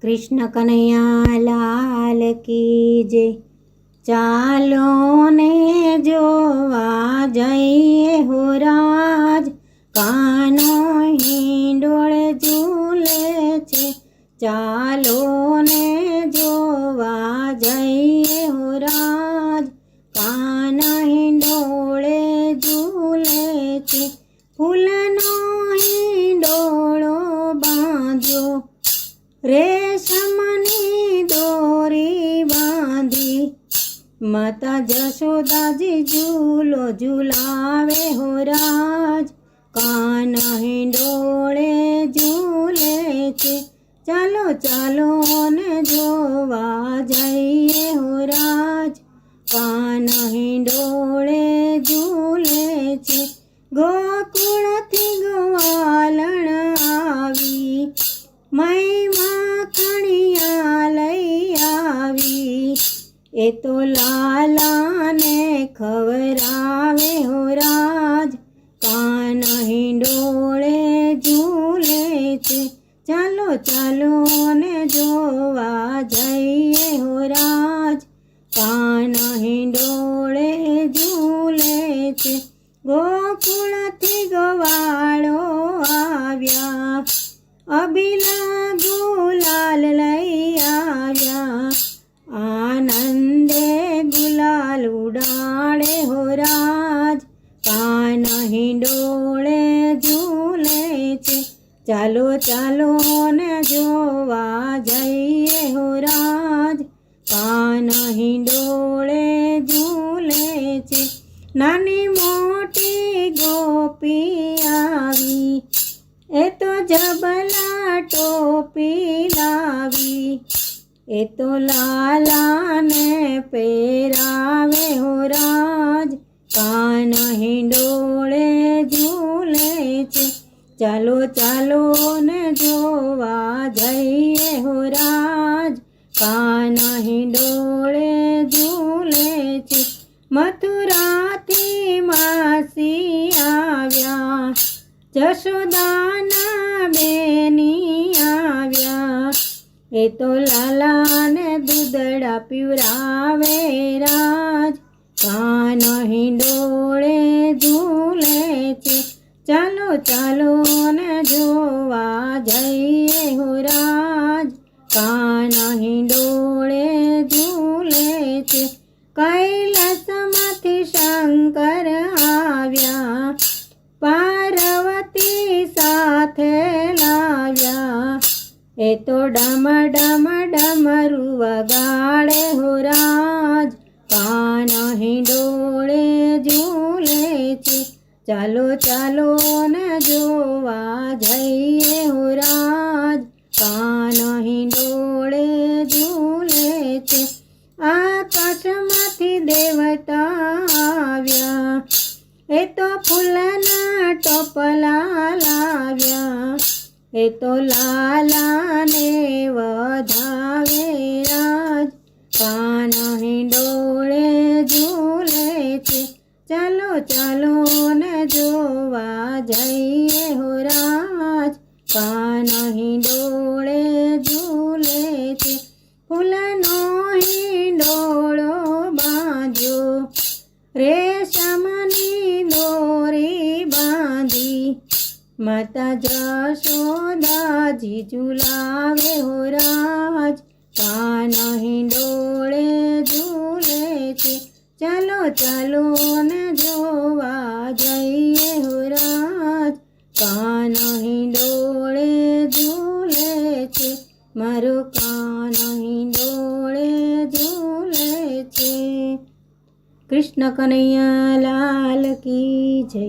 કૃષ્ણ કનૈયા લાલ કી જય। ચાલો ને જોવા જઈએ હો રાજ, કાનો હિંડોળ ઝૂલે છે। ચાલો ને જોવા જઈએ હો રાજ, કાના હિંડોળે ઝૂલે છે। ફૂલનો હિંડોળો બાંધ્યો, રેશમની દોરી બાંધી, માતા જશોદાજી ઝૂલો ઝૂલાવે હો રાજ, કાના હિંડોળે ઝૂલે છે। ચાલો ચાલો ને જોવા જઈએ હો રાજ, કાના હિંડોળે ઝૂલે છે। ગોકુળથી ગોવાલણ આવી, મૈમાં ખણિયા લઈ આવી, એ તો લાલાને ખવરાવે હો રાજ, કાના હિંડોળે ઝૂલે છે। ચાલો ચાલો ને જોવા જઈએ હો રાજ, કાના હિંડોળે ઝૂલે છે। ગોકુળથી ગવાળો આવ્યા, અબીલા ગુલાલ લઈ આવ્યા, આનંદે ગુલાલ ઉડાડે હો રાજ, કાના હિંડોળે ઝૂલે છે। ચાલો ચાલો ને જોવા જઈએ હો રાજ, કાના હિંડોળે ઝૂલે છે। નાની મોટી ગોપી આવી, એ તો જબલા ટોપી લાવી, એ તો લાલાને પહેરાવે હો રાજ, કાના હિંડોળે ઝૂલે છે। ચાલો ચાલો ને જોવા જઈએ હો રાજ, કાના હિંડોળે ઝૂલે છે। મથુરાથી માસી આવ્યા, જશોદાના બેની આવ્યા, એ તો લાલાને દૂધડા પીવરાવે રાજ, કાના હિંડોળે ઝૂલે છે। ચાલો ચાલો ને જોવા જઈએ હો રાજ, કાના હિંડોળે ઝૂલે છે। કૈલાસમાંથી શંકર આવ્યા, પાર્વતી સાથે લાવ્યા, એ તો ડમ ડમ ડમરું વગાડે હો રાજ, કાના હિંડોળે ઝૂલે છે। ચાલો ચાલો ને જોવા જઈએ હો રાજ, કાના હિંડોળે ઝૂલે છે। આકાશમાંથી દેવતા આવ્યા, એ તો ફૂલના ટોપલા લાવ્યા, એ તો લાલાને વધાવે રાજ, કાના હિંડોળે ઝૂલે છે। ચાલો ચાલો ને જોવા જઈએ હો રાજ, કાના હિંડોળે ઝૂલે છે। ફૂલનો હિંડોળો બાંધ્યો, રેશમની દોરી બાંધી, માતા જશોદાજી ઝૂલાવે હો રાજ, કાના હિંડોળે ઝૂલે છે। ચાલો ચાલો ને જોવા જઈએ હો રાજ, કાના હિંડોળે ઝૂલે છે। મારો કાના હિંડોળે ઝૂલે છે। કૃષ્ણ કનૈયા લાલ કી જય।